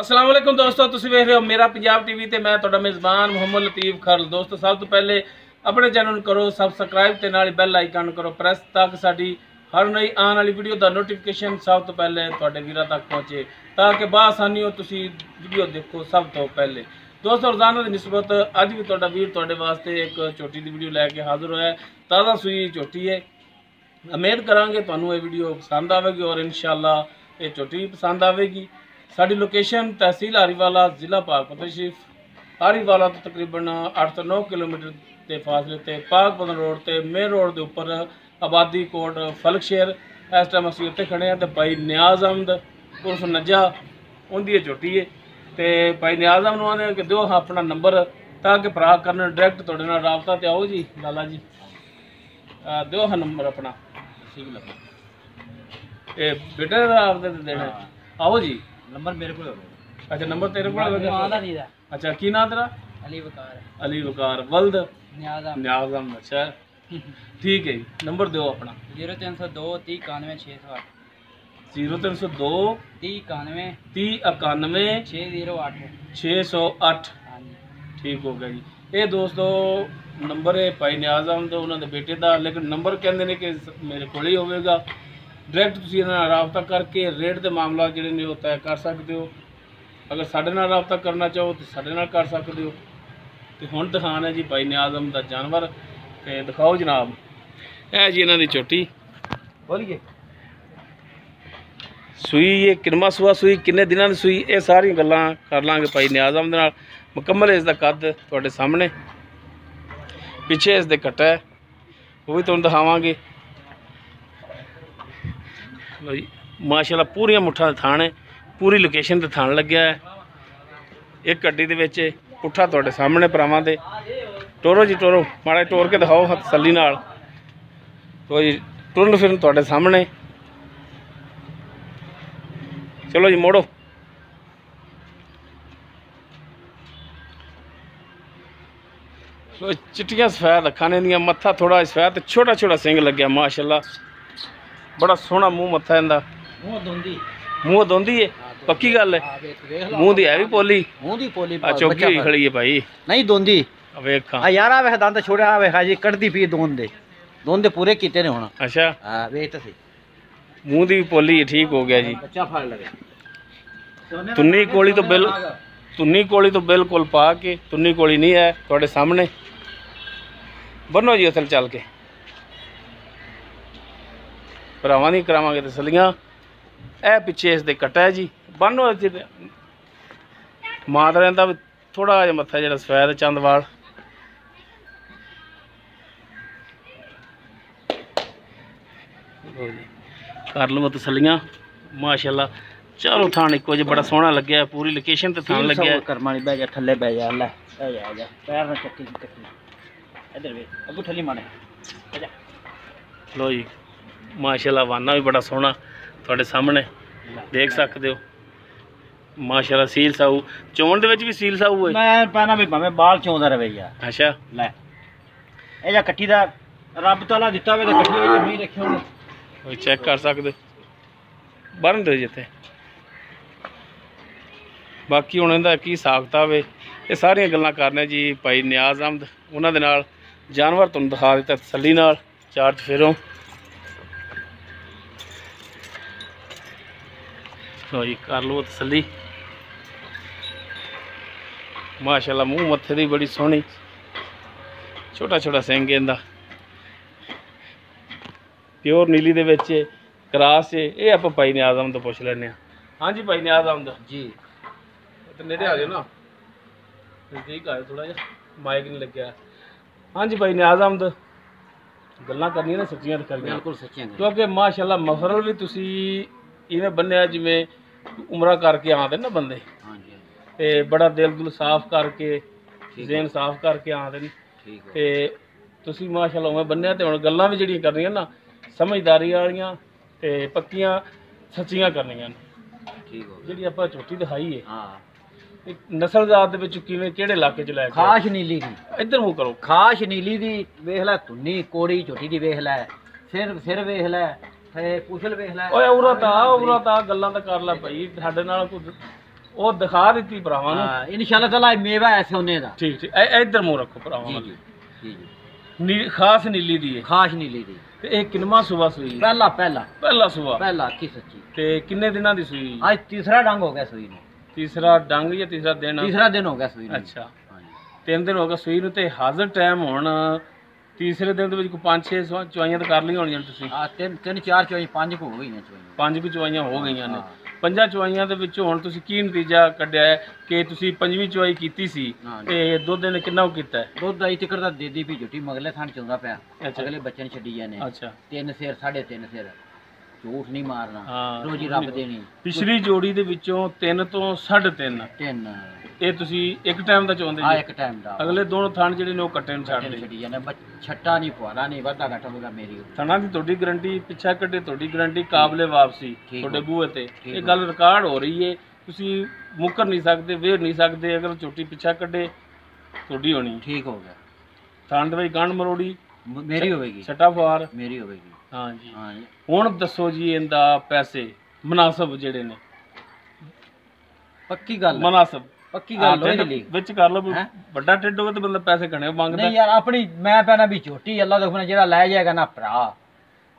अस्सलाम वालेकुम दोस्तों, तुसीं वेख रहे हो मेरा पंजाब टीवी ते मैं तुहाडा मेज़बान मुहम्मद लतीफ़ खरल। दोस्तों सब तो पहले अपने चैनल करो सबसक्राइब ते नाल बैल आइकन करो प्रेस ताकि साडी हर नई आने वाली वीडियो का नोटिफिकेशन सब तो पहले तुहाडे वीरां तक पहुँचे ताकि बासानी हो तुसीं वीडियो देखो सब तो पहले। दोस्तों रोजाना की निस्बत अज भी तुहाडा वीर तुहाडे वास्ते एक झोटी की वीडियो लैके हाजिर होया है। ताज़ा सूई झोटी है। उम्मीद करांगे तुहानूं ये वीडियो पसंद आवेगी और इंशाअल्लाह ये झोटी भी पसंद आवेगी। साडी लोकेशन तहसील हारीवाला जिला पाकपतन शरीफ हारीवाला तो तकरीबन 8 ਤੋਂ 9 किलोमीटर के फासले ते पाकपतन रोड ते मेन रोड के उपर आबादी कोट फलकशेर। इस टाइम असीं उत्थे खड़े हैं तो भाई नियाज अहमद उर्फ नजा उनकी झोटी है तो भाई नियाज अहमद आने कि दो अपना नंबर ताकि भरा करन डायरैक्ट तुहाडे नाल राबता ते आओ जी लाला जी दो नंबर अपना ये बेटे आपदे देना आओ जी नंबर मेरे को। अच्छा नंबर तेरे को अच्छा की नाम तेरा? अली वकार वल्द नियाज अहमद। अच्छा ठीक है जी नंबर दो अपना 0302 30 91 608 0302 30 91 30 91 608 608 ठीक हो गया जी। ये दोस्तों नंबर है भाई नियाज अहमद उन्होंने बेटे का, लेकिन नंबर कहते हैं कि मेरे को ही होगा। डायरैक्ट तुसीं इहदे नाल राबता करके रेट के मामला जिहड़े ने वो तय कर सकते हो। अगर साडे नाल राबता करना चाहो तो साडे नाल कर सकते हो। तो हुण दिखाना है जी भाई नियाज अहमद का जानवर ते दिखाओ जनाब। है जी इन्हां दी झोटी बोलिए सूई ये किनमा सूआ सूई किन्ने दिनां दी सूई ये सारी गल्लां कर लांगे भाई नियाज अहमद नाल। मुकम्मल इसका कद तुहाडे सामने पिछे इसके कट्टा है वो भी तुहानूं दिखावांगे। लो जी माशाल्लाह पूरिया मुठा थान है, पूरी लोकेशन ते थान लग्या है। एक गड्डी दे विच पुट्ठा तुहाडे सामने भरावां दे टोरो जी टोरो माड़ा टोर के दिखाओ तसल्ली नाल। तो जी टुरन फिरन तुहाडे सामने चलो जी मोड़ो। तो चिट्टियां सफैद अखां ने दियां मत्था थोड़ा सफैद छोटा छोटा सिंग लग्या माशाल्लाह बड़ा सोहना मूँह मत्था इहदा। मूँह दोंदी है पक्की गल है मूँह दी है भी पोली चौकी हुई खड़ी है भाई नहीं दोंदी वेख यार वे दंद छोड़िया वेखा जी कटदी पी दोंदे पूरे कीते ने होना। अच्छा हां वेख तो सही मूँह दी भी पोली है ठीक हो गया जी। बच्चा फड़ लगे तुन्नी कोली तो बिल्कुल पा के तुन्नी कोली नहीं है तुहाडे सामने बनो जी उथल चल के भरावां दी करावांगे तसलियां। ए पिछे इसके कट्टा है जी बनो मात रहिंदा भी थोड़ा जिहा मत्था जिहड़ा सफैद चंदवाल कर लूँ तसलियां माशाल्लाह। चलो थान इको जो बड़ा सोहना लग्या है पूरी लोकेशन ते थान लग्या है। करमानी बह जा थल्ले बह जा ले आ जा पैर ना चक्की इधर वे अगू ठली माने जा लो जी माशाल्लाह वाना भी बड़ा सोहना तुहाडे सामने देख सकते हो माशाल्लाह। सील साऊ चोण दे विच भी सील साऊ है मैं पहना भी भाਵੇਂ बाल चोंदा रहे यार। अच्छा ले ए जा कट्टी दा रब ताला दिता वे ते कट्टी वे नहीं रखे होने कोई चेक कर सकते हो बन दो जिथे बाकी हुण इहदा की हिसाब किताब है ये सारियां गल्लां करने जी भाई नियाज अहमद उन्हां दे नाल। जानवर तुहानूं दिखा दिता तसल्ली नाल चार चफेरों। लो जी कर लो तसल्ली माशाल्लाह मूँह मत्थे दी बड़ी सोहनी छोटा छोटा सिंग इहदा प्योर नीली दे विच क्रास है। ये आप भाई नियाज अहमद तो पुछ लैने। हाँ जी भाई नियाज अहमद जी तो नेड़े आ जाओ ना नज़दीक आए थोड़ा जिहा माइक नहीं लग्या। हाँ जी भाई नियाज अहमद गल्लां करनियां ना सच्चियां करनियां बिल्कुल सच्चियां क्योंकि माशाल्लाह मफरल भी तुसी इवें बन्निया जिवें उमरा करके आते ना बंदे हां जी ते बड़ा दिल साफ करके ज़हन साफ करके आते हैं ते तुसी माशाल्लाह उवें बन्निया ते हुण गल्लां भी जिहड़ियां करनियां ना समझदारी वालियां ते पक्कियां सच्चियां करनियां ठीक हो जिहड़ी आपां झोटी दिखाई है। हां नस्ल जात दे विच किवें किहड़े इलाके च लै के खास नीली दी इधर मूंह करो खास नीली दी वेख लै तुन्नी कोड़ी झोटी दी वेख लै सिर वेख लै ते पुछल वेख लै ओए उरा ता गल्लां तां कर लै भाई साडे नाल कोई ਉਹ ਦਿਖਾ ਦਿੱਤੀ ਭਰਾਵਾਂ ਨੂੰ। ਹਾਂ ਇਨਸ਼ਾਅੱਲਾ ਤਾਲਾ ਮੇਵਾ ਹੈ ਸੋਨੇ ਦਾ। ਠੀਕ ਠੀਕ ਇੱਧਰ ਮੂੰਹ ਰੱਖੋ ਭਰਾਵਾਂ ਜੀ ਵੱਲ। ਜੀ ਖਾਸ ਨੀਲੀ ਦੀ ਹੈ। ਖਾਸ ਨੀਲੀ ਦੀ। ਤੇ ਇਹ ਕਿੰਨਵਾਂ ਸੂਆ ਸੂਈ? ਪਹਿਲਾ ਸੂਆ। ਪਹਿਲਾ ਕੀ ਸੱਚੀ। ਤੇ ਕਿੰਨੇ ਦਿਨਾਂ ਦੀ ਸੂਈ? ਅੱਜ ਤੀਸਰਾ ਡੰਗ ਹੋ ਗਿਆ ਸੂਈ ਨੂੰ। ਤੀਸਰਾ ਡੰਗ ਜਾਂ ਤੀਸਰਾ ਦਿਨ? ਤੀਸਰਾ ਦਿਨ ਹੋ ਗਿਆ ਸੂਈ ਨੂੰ। ਅੱਛਾ 3 ਦਿਨ ਹੋ ਗਏ ਸੂਈ ਨੂੰ। ਤੇ ਹਾਜ਼ਰ ਟਾਈਮ ਹੁਣ ਤੀਸਰੇ ਦਿਨ ਦੇ ਵਿੱਚ ਕੋਈ 5-6 ਚੁਆਈਆਂ ਤਾਂ ਕਰ ਲਈਆਂ ਹੋਣੀਆਂ ਤੁਸੀਂ? ਹਾਂ 3-4 ਚੁਆਈ 5 ਹੋ ਗਈਆਂ ਚੁਆਈਆਂ। 5 ਚੁਆਈਆਂ ਹੋ ਗਈਆਂ ਨੇ। 5 ਚੁਆਈਆਂ ਦੇ ਵਿੱਚੋਂ ਹੁਣ ਤੁਸੀਂ ਕੀ ਨਤੀਜਾ ਕੱਢਿਆ ਹੈ ਕਿ ਤੁਸੀਂ 5ਵੀਂ ਚੁਆਈ ਕੀਤੀ ਸੀ ਤੇ ਦੁੱਧ ਨੇ ਕਿੰਨਾ ਕੀਤਾ ਹੈ? ਦੁੱਧ ਆਈ ਟਿਕਰ ਦਾ ਦੇਦੀ ਵੀ ਝੁੱਟੀ ਮਗਲੇ ਥਾਂ ਚੁੰਦਾ ਪਿਆ। ਅੱਛਾ। ਅਗਲੇ ਬੱਚੇ ਨੇ ਛੱਡੀ ਜਾਣੇ। ਅੱਛਾ 3 ਸਿਰ 3.5 ਸਿਰ ਝੂਠ ਨਹੀਂ ਮਾਰਨਾ। ਹਾਂ, ਰੋਜੀ ਰੱਬ ਦੇਣੀ। ਪਿਛਲੀ ਜੋੜੀ ਦੇ ਵਿੱਚੋਂ 3 ਤੋਂ 3.5 3 ਇਹ ਤੁਸੀਂ ਇੱਕ ਟਾਈਮ ਦਾ ਚਾਹੁੰਦੇ ਆ ਜੀ? ਇੱਕ ਟਾਈਮ ਦਾ। ਅਗਲੇ ਦੋਨੋਂ ਥਣ ਜਿਹੜੇ ਨੇ ਉਹ ਕੱਟੇ ਨੂੰ ਛੱਡ ਦੇ। ਛੱਡੀ ਜਾਣੇ ਛੱਟਾ ਨਹੀਂ ਫੁਆਰਾ ਨਹੀਂ ਵਾਧਾ ਘਟਾ ਹੋਗਾ ਮੇਰੀ। ਥਣਾ ਦੀ ਤੁਹਾਡੀ ਗਰੰਟੀ, ਪਿੱਛਾ ਕੱਢੇ ਤੁਹਾਡੀ ਗਰੰਟੀ, ਕਾਬਲੇ ਵਾਪਸੀ ਤੁਹਾਡੇ ਬੂਹੇ ਤੇ। ਇਹ ਗੱਲ ਰਿਕਾਰਡ ਹੋ ਰਹੀ ਹੈ, ਤੁਸੀਂ ਮੁੱਕਰ ਨਹੀਂ ਸਕਦੇ, ਵੇਰ ਨਹੀਂ ਸਕਦੇ। ਅਗਰ ਝੋਟੀ ਪਿੱਛਾ ਕੱਢੇ ਤੁਹਾਡੀ ਹੋਣੀ। ਠੀਕ ਹੋ ਗਿਆ। ਥਣ ਦੇ ਵਿੱਚ ਗੰਢ ਮਰੋੜੀ ਮੇਰੀ ਹੋਵੇਗੀ। ਛੱਟਾ ਫੁਆਰ ਮੇਰੀ ਹੋਵੇਗੀ। ਹਾਂਜੀ। ਹਾਂਜੀ ਹੁਣ ਦੱਸੋ ਜੀ ਇਹਦਾ ਪੈਸੇ ਮੁਨਾਸਬ ਜਿਹੜੇ ਨੇ? ਪੱਕੀ ਗੱਲ ਮੁਨਾਸਬ ਪੱਕੀ ਗੱਲ ਹੋਈ ਲਈ ਵਿੱਚ ਕਰ ਲਓ। ਵੱਡਾ ਢਿੱਡ ਹੋਵੇ ਤਾਂ ਬੰਦਾ ਪੈਸੇ ਘਣੇ ਮੰਗਦਾ। ਨਹੀਂ ਯਾਰ ਆਪਣੀ ਮੈਂ ਪੈਣਾ ਵੀ ਝੋਟੀ ਅੱਲਾ ਦਾ ਹੁਕਮ ਜਿਹੜਾ ਲੈ ਜਾਏਗਾ ਨਾ ਭਰਾ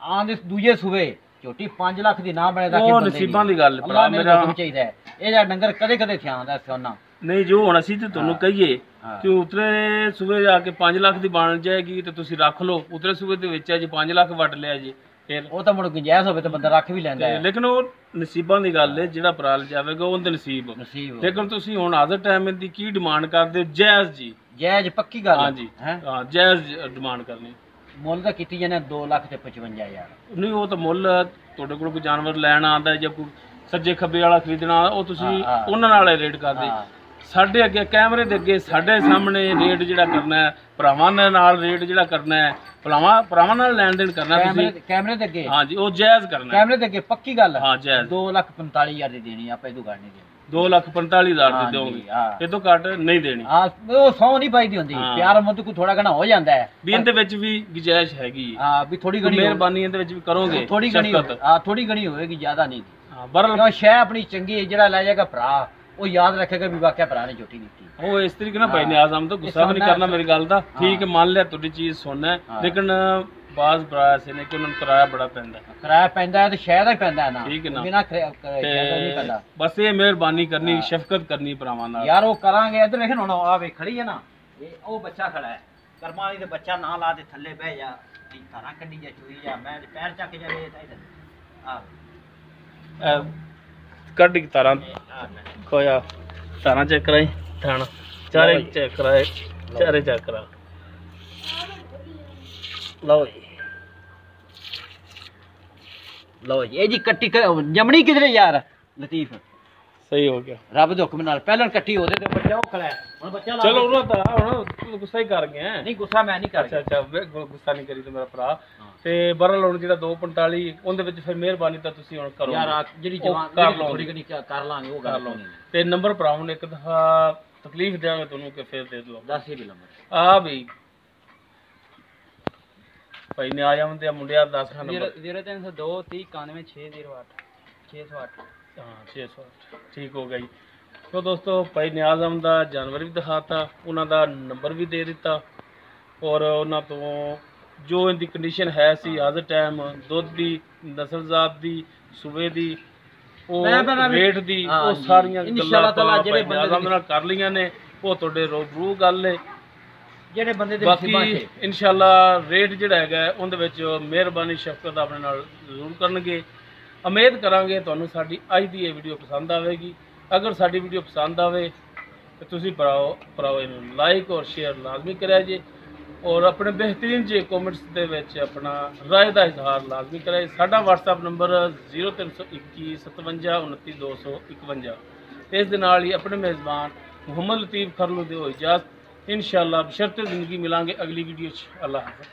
ਆਂਦੇ ਦੂਜੇ ਸੂਬੇ ਝੋਟੀ 5 ਲੱਖ ਦੀ ਨਾ ਬਣੇ ਤਾਂ ਉਹ ਨਸੀਬਾਂ ਦੀ ਗੱਲ ਭਰਾ ਮੇਰਾ ਚਾਹੀਦਾ ਹੈ। ਇਹ ਜਿਹੜਾ ਡੰਗਰ ਕਦੇ ਕਦੇ ਥਿਆਂਦਾ ਸੋਨਾ ਨਹੀਂ। ਜੋ ਹੁਣ ਅਸੀਂ ਤੇ ਤੁਹਾਨੂੰ ਕਹੀਏ ਕਿ ਉਤਰੇ ਸੂਬੇ ਜਾ ਕੇ 5 ਲੱਖ ਦੀ ਬਣ ਜਾਏਗੀ ਤੇ ਤੁਸੀਂ ਰੱਖ ਲਓ। ਉਤਰੇ ਸੂਬੇ ਦੇ ਵਿੱਚ ਅੱਜ 5 ਲੱਖ ਵੱਟ ਲਿਆ ਜੀ, ਫਿਰ ਉਹ ਤਾਂ ਮੁੜ ਗੁੰਜਾਇਸ਼ ਹੋਵੇ ਤਾਂ ਬੰਦਾ ਰੱਖ ਵੀ ਲੈਂਦਾ ਹੈ। ਲੇਕਿਨ ਉਹ ਨਸੀਬਾਂ ਦੀ ਗੱਲ ਹੈ, ਜਿਹੜਾ ਪ੍ਰਾਲ ਜਾਵੇਗਾ ਉਹਦੇ ਨਸੀਬ। ਲੇਕਿਨ ਤੁਸੀਂ ਹੁਣ ਹਾਜ਼ਰ ਟਾਈਮ ਦੀ ਕੀ ਡਿਮਾਂਡ ਕਰਦੇ ਹੋ? ਜਾਇਜ਼ ਜੀ, ਜਾਇਜ਼ ਪੱਕੀ ਗੱਲ। ਹਾਂਜੀ ਹਾਂ ਜਾਇਜ਼ ਡਿਮਾਂਡ ਕਰਨੀ। ਮੁੱਲ ਤਾਂ ਕੀਤੀ ਜਾਂਦੇ 2,55,000। ਨਹੀਂ ਉਹ ਤਾਂ ਮੁੱਲ ਤੁਹਾਡੇ ਕੋਲ ਕੋਈ ਜਾਨਵਰ ਲੈਣ ਆਉਂਦਾ ਜਾਂ ਕੋਈ ਸੱਜੇ ਖੱਬੇ ਵਾਲਾ ਖਰੀਦਣਾ, ਉਹ ਤੁਸੀਂ ਉਹਨਾਂ ਨਾਲ ਰੇਟ ਕਰਦੇ। ਸਾਡੇ ਅੱਗੇ ਕੈਮਰੇ ਦੇ ਅੱਗੇ ਸਾਡੇ ਸਾਹਮਣੇ ਰੇਟ ਜਿਹੜਾ ਕਰਨਾ ਹੈ, ਭਰਾਵਾਂ ਦੇ ਨਾਲ ਰੇਟ ਜਿਹੜਾ ਕਰਨਾ ਹੈ, ਭਰਾਵਾਂ ਨਾਲ ਲੈਣ ਦੇਣ ਕਰਨਾ ਤੁਸੀਂ ਕੈਮਰੇ ਦੇ ਅੱਗੇ। ਹਾਂਜੀ ਉਹ ਜਾਇਜ਼ ਕਰਨਾ। ਕੈਮਰੇ ਦੇ ਅੱਗੇ ਪੱਕੀ ਗੱਲ। ਹਾਂ ਜਾਇਜ਼। 2,45,000 ਦੀ ਦੇਣੀ ਆਪਾਂ, ਇਹਦੋਂ ਘੱਟ ਨਹੀਂ ਦੇਣੀ। 2,45,000 ਦੀ ਦੋਗੇ, ਇਹ ਤੋਂ ਘੱਟ ਨਹੀਂ ਦੇਣੀ। ਹਾਂ ਉਹ 100 ਨਹੀਂ ਪਾਈਦੀ ਹੁੰਦੀ। ਪਿਆਰ ਮੁੱਦ ਕੋਈ ਥੋੜਾ ਘਣਾ ਹੋ ਜਾਂਦਾ ਹੈ ਵੀ ਇਹਦੇ ਵਿੱਚ ਵੀ ਗੁੰਜਾਇਸ਼ ਹੈਗੀ। ਹਾਂ ਵੀ ਥੋੜੀ ਘਣੀ ਮਿਹਰਬਾਨੀ ਇਹਦੇ ਵਿੱਚ ਵੀ ਕਰੋਗੇ। ਥੋੜੀ ਘਣੀ ਹਾਂ ਥੋੜੀ ਘਣੀ ਹੋਏਗੀ, ਜ਼ਿਆਦਾ ਨਹੀਂ। ਹਾਂ ਬਰਲ ਸ਼ੈ ਆਪਣੀ ਚੰਗੀ, ਜਿਹੜਾ ਲੈ ਜਾਏਗਾ ਭਰਾ ਉਹ ਯਾਦ ਰੱਖੇਗਾ ਵੀ ਵਾਕਿਆ ਭਰਾ ਨੇ ਝੋਟੀ ਦਿੱਤੀ। ਉਹ ਇਸ ਤਰੀਕੇ ਨਾਲ ਭਾਈ ਨਿਆਜ਼ ਆਮ ਤੋਂ ਗੁੱਸਾ ਵੀ ਨਹੀਂ ਕਰਨਾ ਮੇਰੀ ਗੱਲ ਦਾ। ਠੀਕ ਹੈ ਮੰਨ ਲਿਆ ਤੁਹਾਡੀ ਚੀਜ਼ ਸੁਣਨਾ, ਲੇਕਿਨ ਬਾਜ਼ ਭਰਾ ਐਸੇ ਨੇ ਕਿ ਉਹਨਾਂ ਨੂੰ ਕਿਰਾਇਆ ਬੜਾ ਪੈਂਦਾ। ਕਿਰਾਇਆ ਪੈਂਦਾ ਹੈ ਤੇ ਸ਼ਹਿਰ ਦਾ ਹੀ ਪੈਂਦਾ ਹੈ ਨਾ, ਠੀਕ ਹੈ ਨਾ, ਬਿਨਾਂ ਕਿਰਾਇਆ ਨਹੀਂ ਪੈਂਦਾ। ਬਸ ਇਹ ਮਿਹਰਬਾਨੀ ਕਰਨੀ, ਸ਼ਫਕਤ ਕਰਨੀ ਭਰਾਵਾਂ ਨਾਲ ਯਾਰ। ਉਹ ਕਰਾਂਗੇ। ਇੱਧਰ ਵੇਖ ਹੁਣ ਆ ਵੇ ਖੜੀ ਹੈ ਨਾ, ਇਹ ਉਹ ਬੱਚਾ ਖੜਾ ਹੈ ਕਰਮਾਂ ਵਾਲੀ ਦੇ ਬੱਚਾ ਨਾ ਲਾ ਦੇ ਥੱਲੇ ਬਹਿ ਜਾ, ਧਾਰਾਂ ਕੱਢੀ ਜਾ, ਚੂਈ ਜਾ, ਮੈਂ ਪੈਰ ਚੱਕ ਜਾ ਵੇ ਆ ਕੱਢ ਕੇ ਤਾਰਾਂ ਖੋਇਆ, ਤਾਰਾਂ ਚੈੱਕ ਕਰਾਈ, ਥਾਣਾ ਚਾਰੇ ਚੈੱਕ ਕਰਾਏ, ਚਾਰੇ ਚੈੱਕ ਕਰਾ ਲਓ ਜੀ। ਲਓ ਜੀ ਇਹ ਜੀ ਕੱਟੀ ਜਮਣੀ ਕਿਧਰੇ ਯਾਰ ਲਤੀਫ? ਸਹੀ ਹੋ ਗਿਆ ਰੱਬ ਦੇ ਹੁਕਮ ਨਾਲ। ਪਹਿਲਾਂ ਕੱਟੀ ਉਹਦੇ ਤੇ ਬੱਚਾ ਉਹ ਖੜਾ ਹੈ। ਹੁਣ ਬੱਚਾ ਚਲੋ ਉਹਨਾਂ ਦਾ ਹੁਣ ਗੁੱਸਾ ਹੀ ਕਰ ਗਿਆ। ਨਹੀਂ ਗੁੱਸਾ ਮੈਂ ਨਹੀਂ ਕਰ। ਅੱਛਾ ਗੁੱਸਾ ਨਹੀਂ ਕਰੀ ਤੇ ਮੇਰਾ ਭਰਾ। ਤੇ ਬਰਲ ਹੁਣ ਜਿਹੜਾ 245 ਉਹਦੇ ਵਿੱਚ ਫਿਰ ਮਿਹਰਬਾਨੀ ਤਾਂ ਤੁਸੀਂ ਹੁਣ ਕਰੋ ਯਾਰ, ਜਿਹੜੀ ਜਵਾਨ ਥੋੜੀ ਘਣੀ ਕਰ ਲਾਂਗੇ ਉਹ ਕਰ ਲਾਂਗੇ। ਤੇ ਨੰਬਰ ਭਰਾ ਹੁਣ ਇੱਕ ਦਫਾ ਤਕਲੀਫ ਦੇਵਾਂਗੇ ਤੁਹਾਨੂੰ ਕਿ ਫਿਰ ਦੇ ਦਿਓ। ਦੱਸ ਹੀ ਵੀ ਨੰਬਰ ਆ ਬਈ ਭਾਈ ਨੇ ਆ ਜਾਂਦੇ ਆ ਮੁੰਡਿਆ 10 ਖਾਨ ਨੰਬਰ 0302 30 91 608 608। ਹਾਂ 608 ਠੀਕ ਹੋ ਗਿਆ ਜੀ। ਸੋ ਦੋਸਤੋ ਭਾਈ ਨਿਆਜ਼ ਅਹਿਮਦ ਦਾ ਜਾਨਵਰ ਵੀ ਦਿਖਾਤਾ, ਉਹਨਾਂ ਦਾ ਨੰਬਰ ਵੀ ਦੇ ਦਿੱਤਾ, ਔਰ ਉਹਨਾਂ ਤੋਂ ਜੋ ਇਹਦੀ ਕੰਡੀਸ਼ਨ ਹੈ ਸੀ ਅੱਜ ਟਾਈਮ ਦੁੱਧ ਦੀ, ਨਸਲਜ਼ਾਤ ਦੀ, ਸੂਬੇ ਦੀ, ਉਹ ਰੇਟ ਦੀ, ਉਹ ਸਾਰੀਆਂ ਗੱਲਾਂ ਜਿਹੜੇ ਬੰਦੇ ਨਾਲ ਕਰ ਲਈਆਂ ਨੇ। ਉਹ ਤੁਹਾਡੇ ਰੂਬਰੂ ਗੱਲ ਹੈ ਜਿਹੜੇ ਬੰਦੇ ਦੇ ਬਾਕੀ ਇਨਸ਼ਾਅੱਲਾ ਰੇਟ ਜਿਹੜਾ ਹੈਗਾ ਉਹਦੇ ਵਿੱਚ ਮਿਹਰਬਾਨੀ ਸ਼ਫਕਤ ਆਪਣੇ ਨਾਲ ਜ਼ਰੂਰ ਕਰਨਗੇ। ਉਮੀਦ ਕਰਾਂਗੇ ਤੁਹਾਨੂੰ ਸਾਡੀ ਅੱਜ ਦੀ ਇਹ ਵੀਡੀਓ ਪਸੰਦ ਆਵੇਗੀ। ਅਗਰ ਸਾਡੀ ਵੀਡੀਓ ਪਸੰਦ ਆਵੇ ਤਾਂ ਤੁਸੀਂ ਭਰਾਓ ਇਹਨੂੰ ਲਾਈਕ ਔਰ ਸ਼ੇਅਰ ਲਾਜ਼ਮੀ ਕਰਿਆ ਜੇ, ਔਰ ਆਪਣੇ ਬਿਹਤਰੀਨ ਜੇ ਕਮੈਂਟਸ ਦੇ ਵਿੱਚ ਆਪਣਾ ਰਾਏ ਦਾ ਇਜ਼ਹਾਰ ਲਾਜ਼ਮੀ ਕਰਿਆ। ਸਾਡਾ WhatsApp ਨੰਬਰ 0321 57 29 251। ਇਸ ਦੇ ਨਾਲ ਹੀ ਆਪਣੇ ਮੇਜ਼ਬਾਨ ਮੁਹੰਮਦ ਲਤੀਫ ਖਰਲੂ ਦੇ ਹੋ ਇਜਾਜ਼ਤ। इंशाअल्लाह बशर्ते ज़िंदगी मिलांगे अगली वीडियो। अल्लाह हाफ़िज़।